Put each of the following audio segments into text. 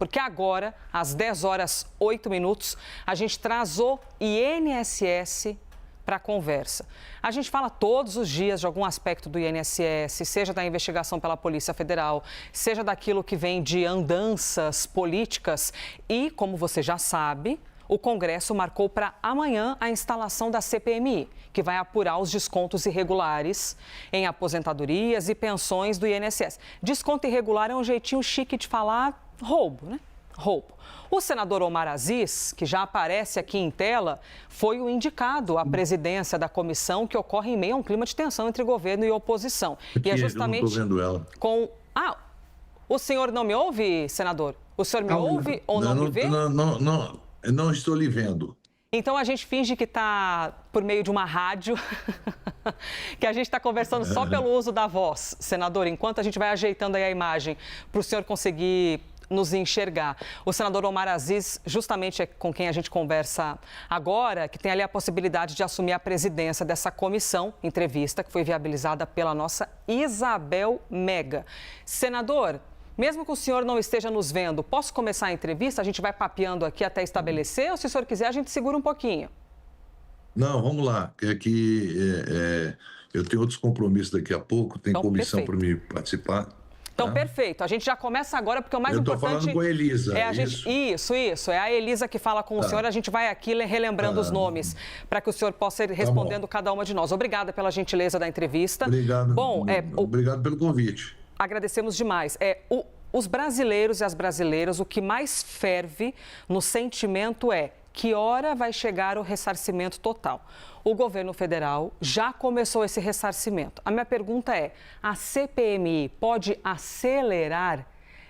Porque agora, às 10 horas 8 minutos, a gente traz o INSS para a conversa. A gente fala todos os dias de algum aspecto do INSS, seja da investigação pela Polícia Federal, seja daquilo que vem de andanças políticas e, como você já sabe, o Congresso marcou para amanhã a instalação da CPMI, que vai apurar os descontos irregulares em aposentadorias e pensões do INSS. Desconto irregular é um jeitinho chique de falar roubo, né? Roubo. O senador Omar Aziz, que já aparece aqui em tela, foi o indicado à presidência da comissão, que ocorre em meio a um clima de tensão entre governo e oposição. Aqui, e é justamente eu não estou vendo ela. com... Ah, o senhor não me ouve, senador? O senhor me ouve ou não me vê? Não estou lhe vendo. Então a gente finge que está por meio de uma rádio, que a gente está conversando só pelo uso da voz, senador, enquanto a gente vai ajeitando aí a imagem para o senhor conseguir nos enxergar. O senador Omar Aziz, justamente é com quem a gente conversa agora, que tem ali a possibilidade de assumir a presidência dessa comissão, entrevista que foi viabilizada pela nossa Isabel Mega. Senador, mesmo que o senhor não esteja nos vendo, posso começar a entrevista? A gente vai papeando aqui até estabelecer, ou se o senhor quiser, a gente segura um pouquinho. Não, vamos lá. Eu tenho outros compromissos daqui a pouco, tem Então, comissão perfeito. para me participar. Então, tá? perfeito. A gente já começa agora, porque o mais Eu estou importante... falando com a Elisa, é a gente... Isso. É a Elisa que fala com o senhor. A gente vai aqui relembrando os nomes, para que o senhor possa ir respondendo cada uma de nós. Obrigada pela gentileza da entrevista. Obrigado. Bom, Obrigado pelo convite. agradecemos demais. Os brasileiros e as brasileiras, o que mais ferve no sentimento é: que hora vai chegar o ressarcimento total? O governo federal já começou esse ressarcimento. A minha pergunta é: a CPMI pode acelerar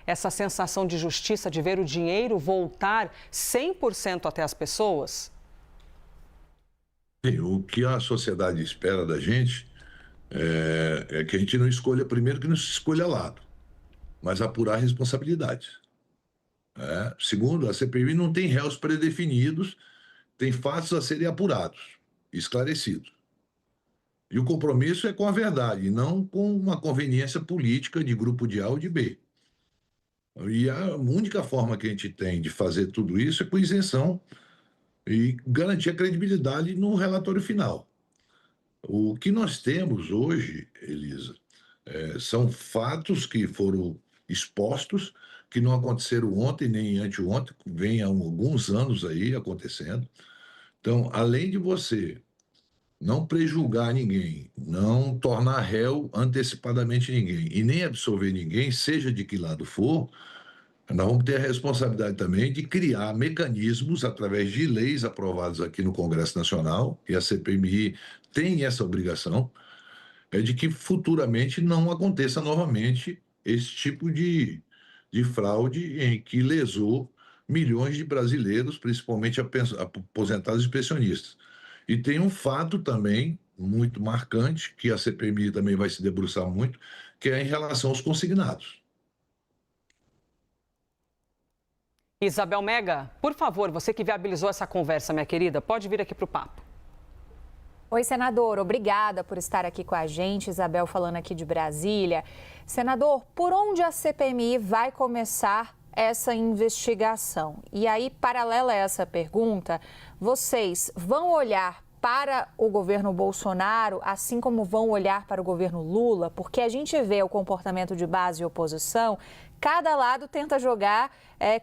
essa sensação de justiça, de ver o dinheiro voltar 100% até as pessoas? O que a sociedade espera da gente é que a gente não escolha, primeiro, que não se escolha lado, mas apurar responsabilidades. Segundo, a CPMI não tem réus predefinidos, tem fatos a serem apurados, esclarecidos. E o compromisso é com a verdade, não com uma conveniência política de grupo de A ou de B. E a única forma que a gente tem de fazer tudo isso é com isenção e garantir a credibilidade no relatório final. O que nós temos hoje, Elisa, são fatos que foram expostos, que não aconteceram ontem nem anteontem, vem há alguns anos aí acontecendo. Então, além de você não prejulgar ninguém, não tornar réu antecipadamente ninguém e nem absolver ninguém, seja de que lado for, nós vamos ter a responsabilidade também de criar mecanismos através de leis aprovadas aqui no Congresso Nacional, e a CPMI tem essa obrigação, de que futuramente não aconteça novamente esse tipo de fraude em que lesou milhões de brasileiros, principalmente aposentados e pensionistas. E tem um fato também muito marcante, que a CPMI também vai se debruçar muito, que é em relação aos consignados. Isabel Mega, por favor, você que viabilizou essa conversa, minha querida, pode vir aqui para o papo. Oi, senador, obrigada por estar aqui com a gente. Isabel falando aqui de Brasília. Senador, por onde a CPMI vai começar essa investigação? E aí, paralela a essa pergunta, vocês vão olhar para o governo Bolsonaro, assim como vão olhar para o governo Lula? Porque a gente vê o comportamento de base e oposição, cada lado tenta jogar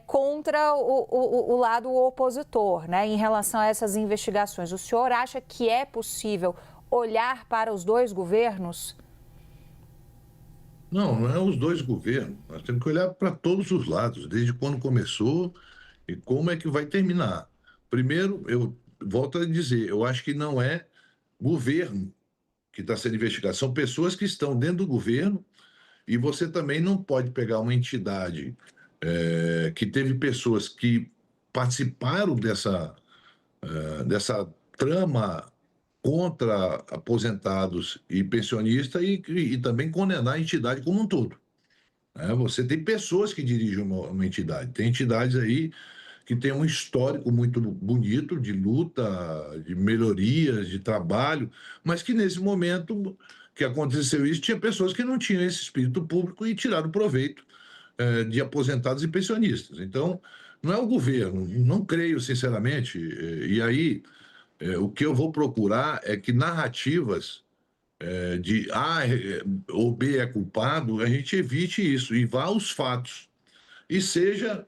contra o lado opositor, né, em relação a essas investigações. O senhor acha que é possível olhar para os dois governos? Não é os dois governos. Nós temos que olhar para todos os lados, desde quando começou e como é que vai terminar. Primeiro, eu volto a dizer, eu acho que não é governo que está sendo investigado, são pessoas que estão dentro do governo, e você também não pode pegar uma entidade que teve pessoas que participaram dessa trama contra aposentados e pensionistas e também condenar a entidade como um todo. Você tem pessoas que dirigem uma entidade, tem entidades aí que têm um histórico muito bonito de luta, de melhorias, de trabalho, mas que nesse momento que aconteceu isso, tinha pessoas que não tinham esse espírito público e tiraram proveito de aposentados e pensionistas. Então, não é o governo, não creio sinceramente, e aí o que eu vou procurar é que narrativas de A ou B é culpado, a gente evite isso e vá aos fatos. E seja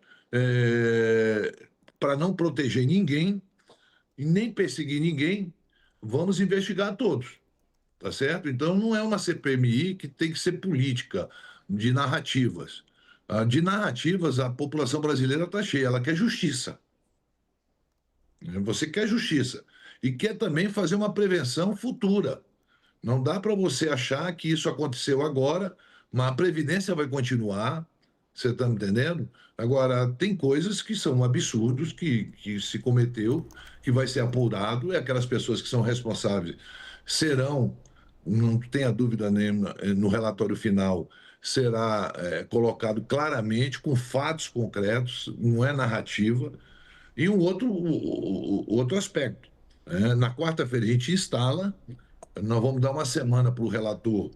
para não proteger ninguém e nem perseguir ninguém, vamos investigar todos, tá certo? Então não é uma CPMI que tem que ser política, de narrativas. De narrativas, a população brasileira está cheia, ela quer justiça. Você quer justiça e quer também fazer uma prevenção futura. Não dá para você achar que isso aconteceu agora, mas a previdência vai continuar. Você está me entendendo? Agora, tem coisas que são absurdos que se cometeu, que vai ser apurado, e aquelas pessoas que são responsáveis serão, não tenha dúvida nenhuma, no relatório final, será colocado claramente, com fatos concretos, não é narrativa. E um outro aspecto. Na quarta-feira, a gente instala, nós vamos dar uma semana para o relator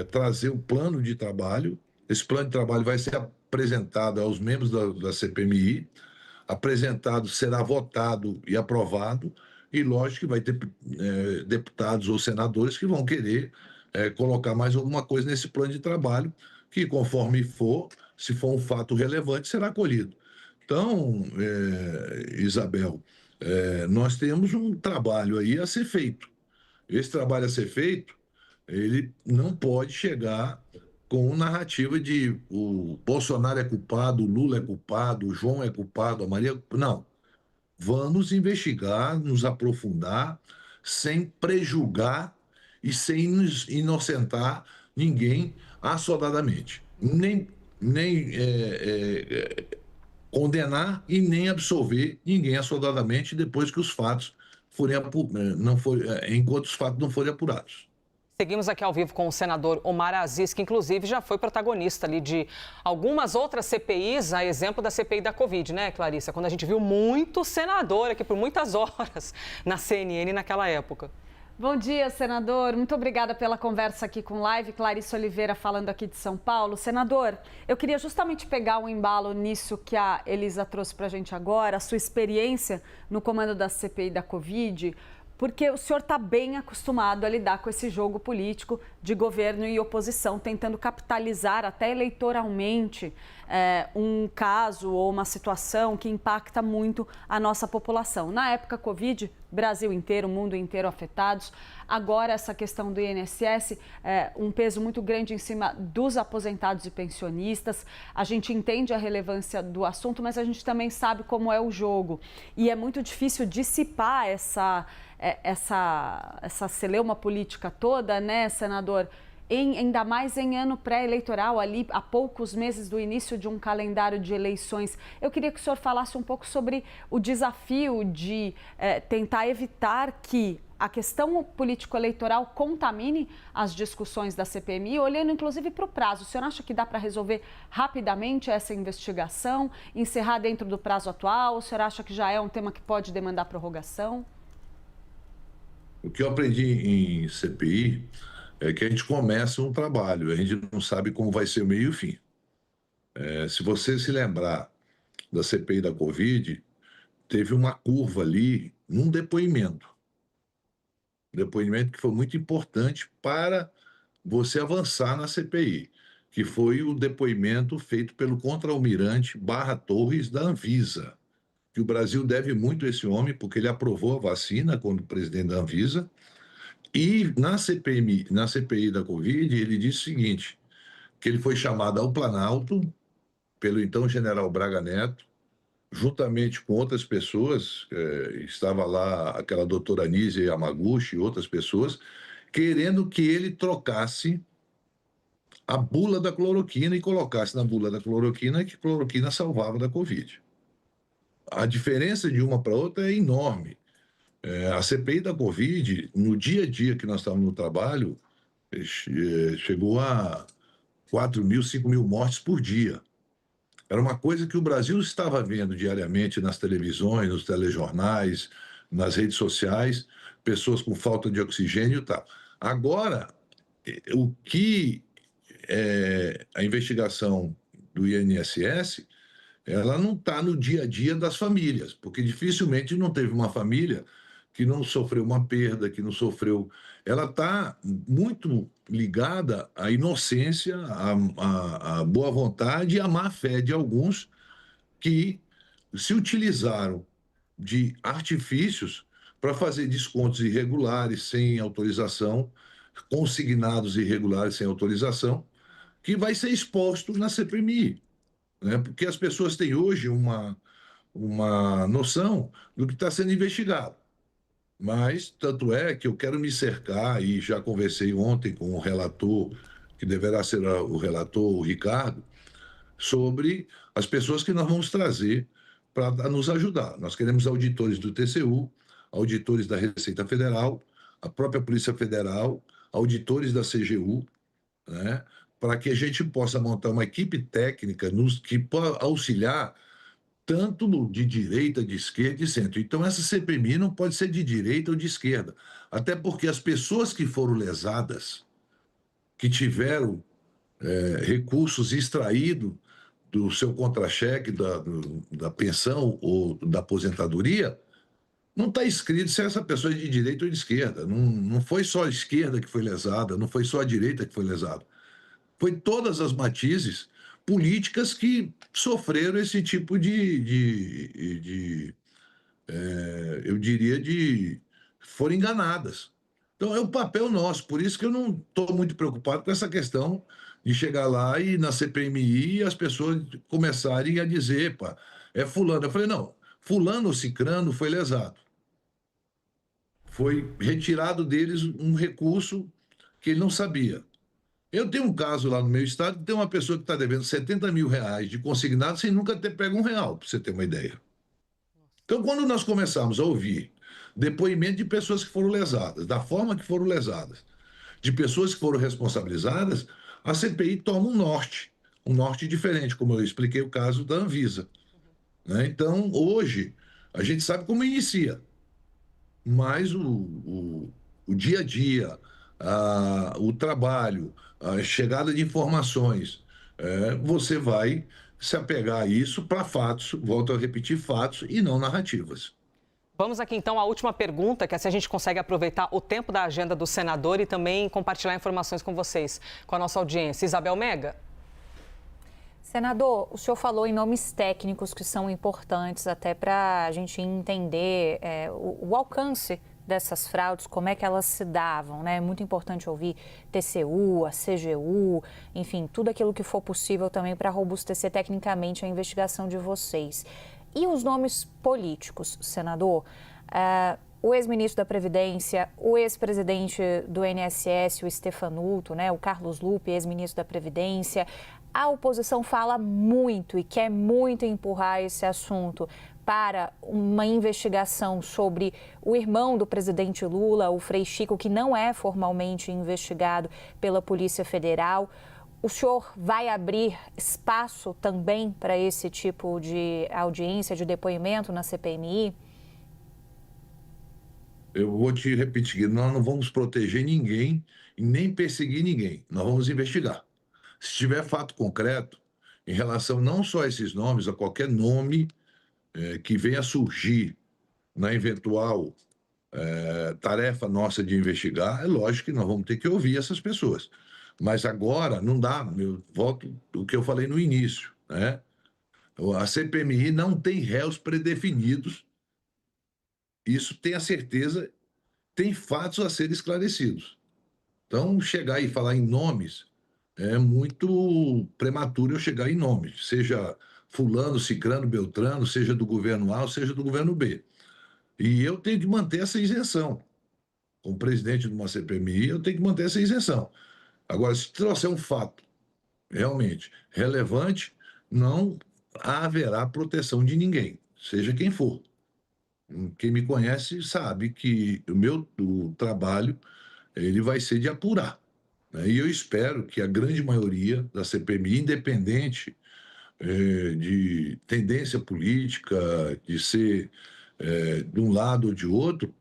trazer o plano de trabalho. Esse plano de trabalho vai ser apresentado aos membros da CPMI, apresentado, será votado e aprovado, e lógico que vai ter deputados ou senadores que vão querer colocar mais alguma coisa nesse plano de trabalho, que conforme for, se for um fato relevante, será acolhido. Então, Isabel, nós temos um trabalho aí a ser feito. Esse trabalho a ser feito, ele não pode chegar com narrativa de o Bolsonaro é culpado, o Lula é culpado, o João é culpado, a Maria... Não. Vamos investigar, nos aprofundar, sem prejugar e sem nos inocentar ninguém assodadamente. Nem condenar e nem absolver ninguém assodadamente depois que os fatos enquanto os fatos não forem apurados. Seguimos aqui ao vivo com o senador Omar Aziz, que inclusive já foi protagonista ali de algumas outras CPIs, a exemplo da CPI da Covid, né, Clarissa? Quando a gente viu muito senador aqui por muitas horas na CNN naquela época. Bom dia, senador. Muito obrigada pela conversa aqui com Live. Clarissa Oliveira falando aqui de São Paulo. Senador, eu queria justamente pegar um embalo nisso que a Elisa trouxe para a gente agora, a sua experiência no comando da CPI da Covid, porque o senhor está bem acostumado a lidar com esse jogo político de governo e oposição, tentando capitalizar até eleitoralmente um caso ou uma situação que impacta muito a nossa população. Na época Covid, Brasil inteiro, mundo inteiro afetados. Agora essa questão do INSS, um peso muito grande em cima dos aposentados e pensionistas. A gente entende a relevância do assunto, mas a gente também sabe como é o jogo. E é muito difícil dissipar essa celeuma política toda, né, senador? Ainda mais em ano pré-eleitoral, ali a poucos meses do início de um calendário de eleições. Eu queria que o senhor falasse um pouco sobre o desafio de tentar evitar que a questão político-eleitoral contamine as discussões da CPMI, olhando inclusive para o prazo. O senhor acha que dá para resolver rapidamente essa investigação, encerrar dentro do prazo atual? O senhor acha que já é um tema que pode demandar prorrogação? O que eu aprendi em CPI é que a gente começa um trabalho, a gente não sabe como vai ser o meio e o fim. Se você se lembrar da CPI da Covid, teve uma curva ali num depoimento que foi muito importante para você avançar na CPI, que foi o depoimento feito pelo contra-almirante Barra Torres da Anvisa, que o Brasil deve muito a esse homem, porque ele aprovou a vacina quando presidente da Anvisa. E na CPI da Covid, ele disse o seguinte, que ele foi chamado ao Planalto pelo então general Braga Neto, juntamente com outras pessoas, estava lá aquela doutora Anísia Yamaguchi e outras pessoas, querendo que ele trocasse a bula da cloroquina e colocasse na bula da cloroquina que cloroquina salvava da Covid. A diferença de uma para outra é enorme. A CPI da Covid, no dia a dia que nós estávamos no trabalho, chegou a 4 mil, 5 mil mortes por dia. Era uma coisa que o Brasil estava vendo diariamente nas televisões, nos telejornais, nas redes sociais, pessoas com falta de oxigênio e tal. Agora, o que a investigação do INSS, ela não está no dia a dia das famílias, porque dificilmente não teve uma família que não sofreu uma perda, que não sofreu. Ela está muito ligada à inocência, à boa vontade e à má fé de alguns que se utilizaram de artifícios para fazer descontos irregulares sem autorização, consignados irregulares sem autorização, que vai ser exposto na CPMI, né? Porque as pessoas têm hoje uma noção do que está sendo investigado. Mas, tanto é que eu quero me cercar, e já conversei ontem com o relator, que deverá ser o relator, o Ricardo, sobre as pessoas que nós vamos trazer para nos ajudar. Nós queremos auditores do TCU, auditores da Receita Federal, a própria Polícia Federal, auditores da CGU, né, para que a gente possa montar uma equipe técnica que possa auxiliar tanto de direita, de esquerda e centro. Então, essa CPMI não pode ser de direita ou de esquerda, até porque as pessoas que foram lesadas, que tiveram recursos extraídos do seu contra-cheque, da pensão ou da aposentadoria, não está escrito se essa pessoa é de direita ou de esquerda. Não foi só a esquerda que foi lesada, não foi só a direita que foi lesada. Foi todas as matizes políticas que sofreram esse tipo eu diria, foram enganadas. Então, é o papel nosso, por isso que eu não estou muito preocupado com essa questão de chegar lá e na CPMI e as pessoas começarem a dizer, pá, é fulano. Eu falei, não, fulano ou cicrano foi lesado. Foi retirado deles um recurso que ele não sabia. Eu tenho um caso lá no meu estado que tem uma pessoa que está devendo R$70 mil de consignado sem nunca ter pego R$1, para você ter uma ideia. Então, quando nós começamos a ouvir depoimento de pessoas que foram lesadas, da forma que foram lesadas, de pessoas que foram responsabilizadas, a CPI toma um norte diferente, como eu expliquei o caso da Anvisa, né? Então, hoje, a gente sabe como inicia, mas o dia a dia, o trabalho, a chegada de informações, você vai se apegar a isso para fatos, volto a repetir, fatos e não narrativas. Vamos aqui então à última pergunta, que é se a gente consegue aproveitar o tempo da agenda do senador e também compartilhar informações com vocês, com a nossa audiência. Isabel Mega. Senador, o senhor falou em nomes técnicos que são importantes até para a gente entender o alcance dessas fraudes, como é que elas se davam, né? É muito importante ouvir TCU, a CGU, enfim, tudo aquilo que for possível também para robustecer tecnicamente a investigação de vocês. E os nomes políticos, senador? O ex-ministro da Previdência, o ex-presidente do INSS, o Stefanuto, né? O Carlos Lupe, ex-ministro da Previdência. A oposição fala muito e quer muito empurrar esse assunto para uma investigação sobre o irmão do presidente Lula, o Frei Chico, que não é formalmente investigado pela Polícia Federal. O senhor vai abrir espaço também para esse tipo de audiência, de depoimento na CPMI? Eu vou te repetir, nós não vamos proteger ninguém e nem perseguir ninguém. Nós vamos investigar. Se tiver fato concreto, em relação não só a esses nomes, a qualquer nome que venha surgir na eventual tarefa nossa de investigar, é lógico que nós vamos ter que ouvir essas pessoas. Mas agora não dá, eu volto o que eu falei no início, né? A CPMI não tem réus predefinidos, isso tem a certeza, tem fatos a serem esclarecidos. Então, chegar e falar em nomes é muito prematuro eu chegar em nomes, seja fulano, cicrano, beltrano, seja do governo A ou seja do governo B. E eu tenho que manter essa isenção. Como presidente de uma CPMI, eu tenho que manter essa isenção. Agora, se trouxer um fato realmente relevante, não haverá proteção de ninguém, seja quem for. Quem me conhece sabe que o trabalho ele vai ser de apurar, né? E eu espero que a grande maioria da CPMI, independente de tendência política, de ser de um lado ou de outro,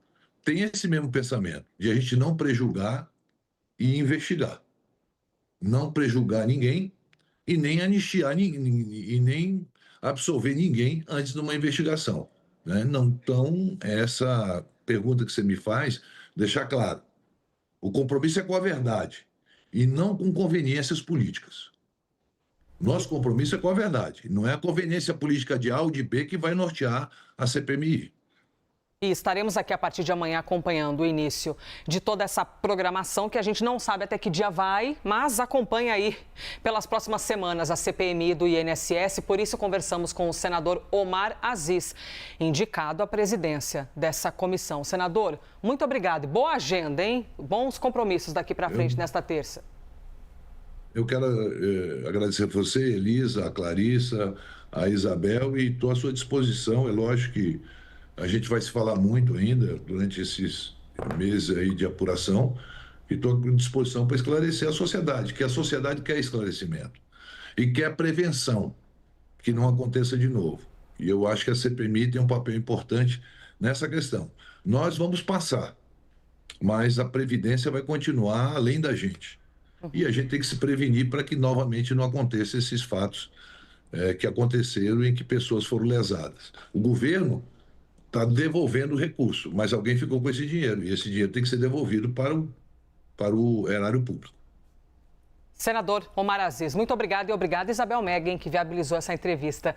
tenha esse mesmo pensamento, de a gente não prejulgar e investigar. Não prejulgar ninguém e nem anistiar e nem absolver ninguém antes de uma investigação, né? Não, então, essa pergunta que você me faz, deixar claro, o compromisso é com a verdade e não com conveniências políticas. Nosso compromisso é com a verdade, não é a conveniência política de A ou de B que vai nortear a CPMI. E estaremos aqui a partir de amanhã acompanhando o início de toda essa programação que a gente não sabe até que dia vai, mas acompanha aí pelas próximas semanas a CPMI do INSS. Por isso conversamos com o senador Omar Aziz, indicado à presidência dessa comissão. Senador, muito obrigado. Boa agenda, hein? Bons compromissos daqui para frente nesta terça. Eu quero agradecer a você, Elisa, a Clarissa, a Isabel, e estou à sua disposição. É lógico que a gente vai se falar muito ainda durante esses meses aí de apuração, e estou à disposição para esclarecer a sociedade, que a sociedade quer esclarecimento e quer prevenção, que não aconteça de novo. E eu acho que a CPMI tem um papel importante nessa questão. Nós vamos passar, mas a previdência vai continuar além da gente. E a gente tem que se prevenir para que novamente não aconteçam esses fatos que aconteceram em que pessoas foram lesadas. O governo está devolvendo o recurso, mas alguém ficou com esse dinheiro, e esse dinheiro tem que ser devolvido para o erário público. Senador Omar Aziz, muito obrigado, e obrigada Isabel Megan, que viabilizou essa entrevista.